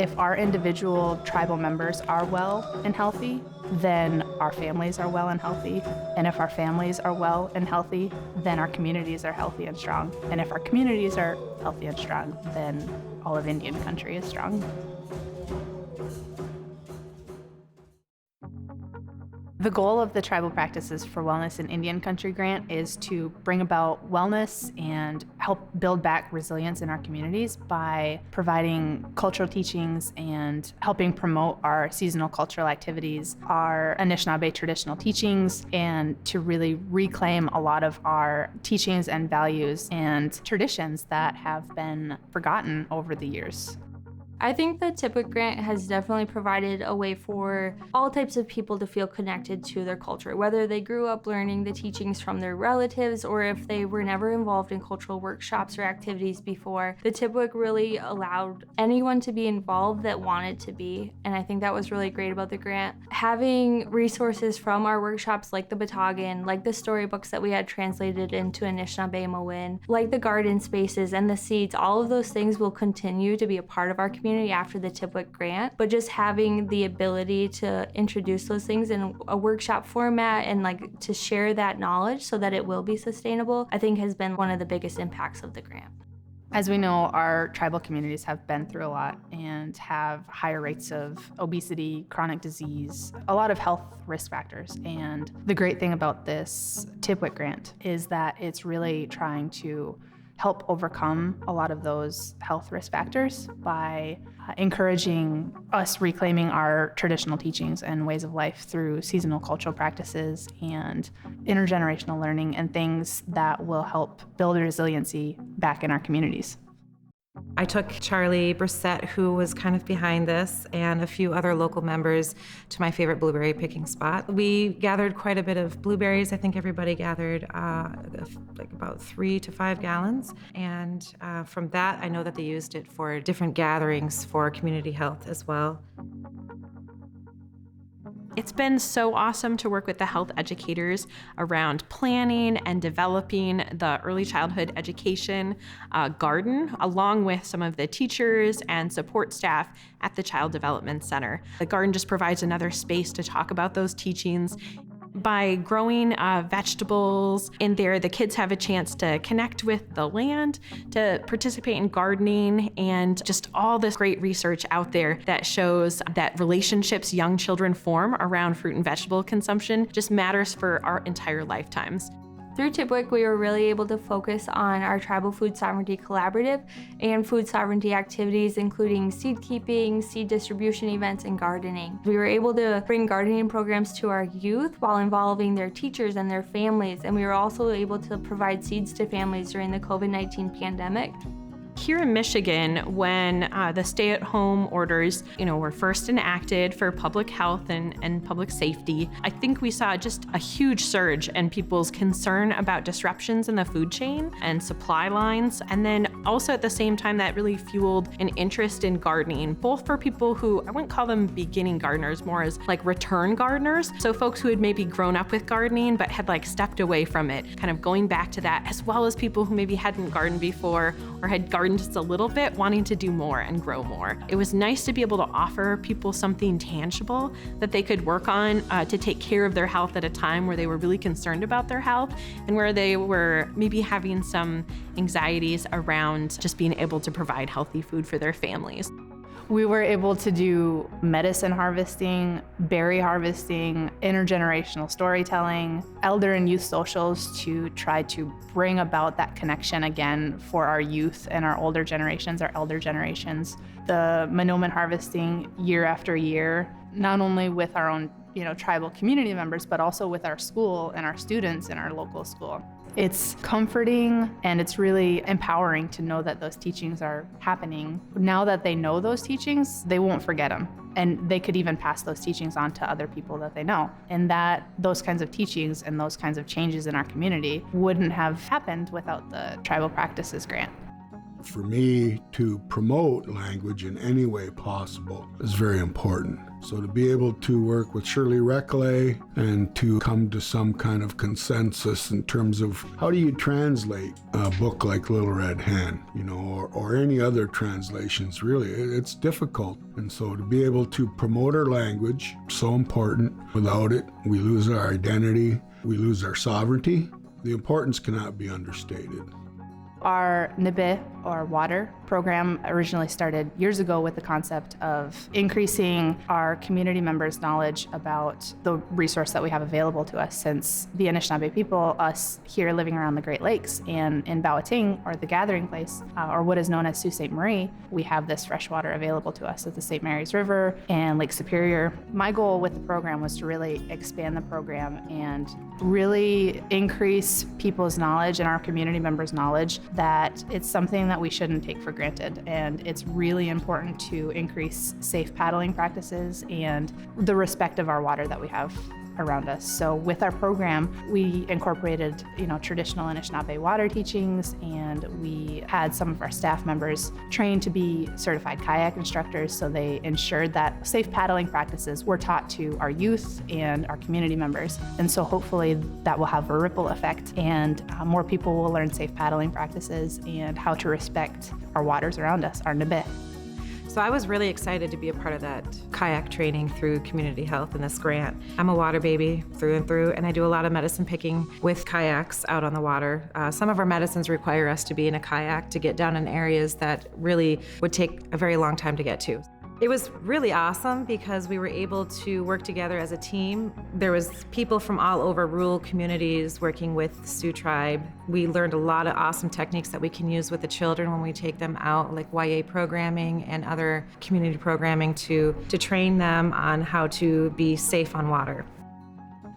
If our individual tribal members are well and healthy, then our families are well and healthy. And if our families are well and healthy, then our communities are healthy and strong. And if our communities are healthy and strong, then all of Indian country is strong. The goal of the Tribal Practices for Wellness in Indian Country grant is to bring about wellness and help build back resilience in our communities by providing cultural teachings and helping promote our seasonal cultural activities, our Anishinaabe traditional teachings, and to really reclaim a lot of our teachings and values and traditions that have been forgotten over the years. I think the TPWIC grant has definitely provided a way for all types of people to feel connected to their culture, whether they grew up learning the teachings from their relatives or if they were never involved in cultural workshops or activities before. The TPWIC really allowed anyone to be involved that wanted to be, and I think that was really great about the grant. Having resources from our workshops like the Batagan, like the storybooks that we had translated into Anishinaabe Mowin, like the garden spaces and the seeds, all of those things will continue to be a part of our community after the TPWIC grant, but just having the ability to introduce those things in a workshop format and like to share that knowledge so that it will be sustainable, I think has been one of the biggest impacts of the grant. As we know, our tribal communities have been through a lot and have higher rates of obesity, chronic disease, a lot of health risk factors. And the great thing about this TPWIC grant is that it's really trying to help overcome a lot of those health risk factors by encouraging us reclaiming our traditional teachings and ways of life through seasonal cultural practices and intergenerational learning and things that will help build resiliency back in our communities. I took Charlie Brissett, who was kind of behind this, and a few other local members to my favorite blueberry picking spot. We gathered quite a bit of blueberries. I think everybody gathered like about 3 to 5 gallons. And from that, I know that they used it for different gatherings for community health as well. It's been so awesome to work with the health educators around planning and developing the early childhood education garden, along with some of the teachers and support staff at the Child Development Center. The garden just provides another space to talk about those teachings. By growing vegetables in there, the kids have a chance to connect with the land, to participate in gardening, and just all this great research out there that shows that relationships young children form around fruit and vegetable consumption just matters for our entire lifetimes. Through TPWIC, we were really able to focus on our Tribal Food Sovereignty Collaborative and food sovereignty activities, including seed keeping, seed distribution events, and gardening. We were able to bring gardening programs to our youth while involving their teachers and their families, and we were also able to provide seeds to families during the COVID-19 pandemic. Here in Michigan, when the stay-at-home orders, were first enacted for public health and public safety, I think we saw just a huge surge in people's concern about disruptions in the food chain and supply lines. And then also at the same time, that really fueled an interest in gardening, both for people who, I wouldn't call them beginning gardeners, more as like return gardeners. So folks who had maybe grown up with gardening, but had like stepped away from it, kind of going back to that, as well as people who maybe hadn't gardened before or had gardened just a little bit, wanting to do more and grow more. It was nice to be able to offer people something tangible that they could work on to take care of their health at a time where they were really concerned about their health and where they were maybe having some anxieties around just being able to provide healthy food for their families. We were able to do medicine harvesting, berry harvesting, intergenerational storytelling, elder and youth socials to try to bring about that connection again for our youth and our older generations, our elder generations. The Monoman harvesting year after year, not only with our own tribal community members, but also with our school and our students in our local school. It's comforting and it's really empowering to know that those teachings are happening. Now that they know those teachings, they won't forget them. And they could even pass those teachings on to other people that they know. And that those kinds of teachings and those kinds of changes in our community wouldn't have happened without the Tribal Practices grant. For me to promote language in any way possible is very important. So to be able to work with Shirley Recollet and to come to some kind of consensus in terms of how do you translate a book like Little Red Hen, or any other translations, really, it's difficult. And so to be able to promote our language, so important. Without it, we lose our identity, we lose our sovereignty. The importance cannot be understated. Our Nibe, or water program, originally started years ago with the concept of increasing our community members' knowledge about the resource that we have available to us, since the Anishinaabe people, us here living around the Great Lakes and in Bawating, or the gathering place, or what is known as Sault Ste. Marie, we have this fresh water available to us at the St. Mary's River and Lake Superior. My goal with the program was to really expand the program and really increase people's knowledge and our community members' knowledge that it's something that we shouldn't take for granted. And it's really important to increase safe paddling practices and the respect of our water that we have around us. So with our program, we incorporated, traditional Anishinaabe water teachings, and we had some of our staff members trained to be certified kayak instructors, so they ensured that safe paddling practices were taught to our youth and our community members. And so hopefully that will have a ripple effect, and more people will learn safe paddling practices and how to respect our waters around us, our Nibe. So I was really excited to be a part of that kayak training through Community Health in this grant. I'm a water baby through and through, and I do a lot of medicine picking with kayaks out on the water. Some of our medicines require us to be in a kayak to get down in areas that really would take a very long time to get to. It was really awesome because we were able to work together as a team. There was people from all over rural communities working with Sioux Tribe. We learned a lot of awesome techniques that we can use with the children when we take them out, like YA programming and other community programming to train them on how to be safe on water.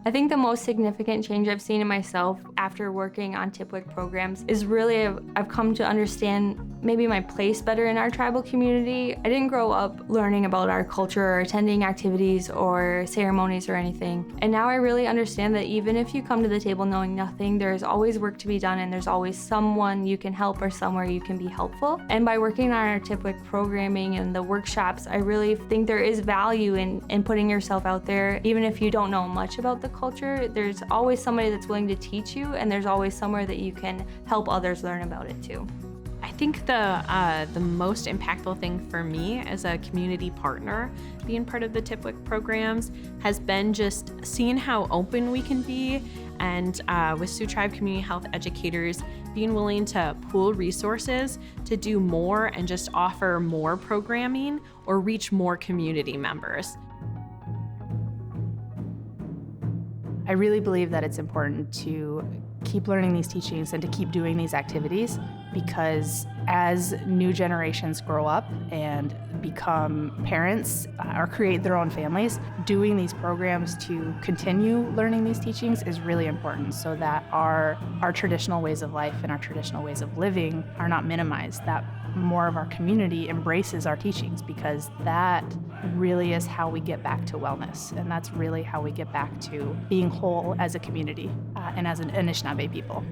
I think the most significant change I've seen in myself after working on TPWIC programs is really I've come to understand maybe my place better in our tribal community. I didn't grow up learning about our culture or attending activities or ceremonies or anything. And now I really understand that even if you come to the table knowing nothing, there's always work to be done, and there's always someone you can help or somewhere you can be helpful. And by working on our TPWIC programming and the workshops, I really think there is value in putting yourself out there. Even if you don't know much about the culture, there's always somebody that's willing to teach you, and there's always somewhere that you can help others learn about it too. I think the most impactful thing for me as a community partner being part of the TPWIC programs has been just seeing how open we can be, and with Sioux Tribe community health educators being willing to pool resources to do more and just offer more programming or reach more community members. I really believe that it's important to keep learning these teachings and to keep doing these activities, because as new generations grow up and become parents or create their own families, doing these programs to continue learning these teachings is really important, so that our traditional ways of life and our traditional ways of living are not minimized, that more of our community embraces our teachings, because that really is how we get back to wellness, and that's really how we get back to being whole as a community and as an Anishinaabe people.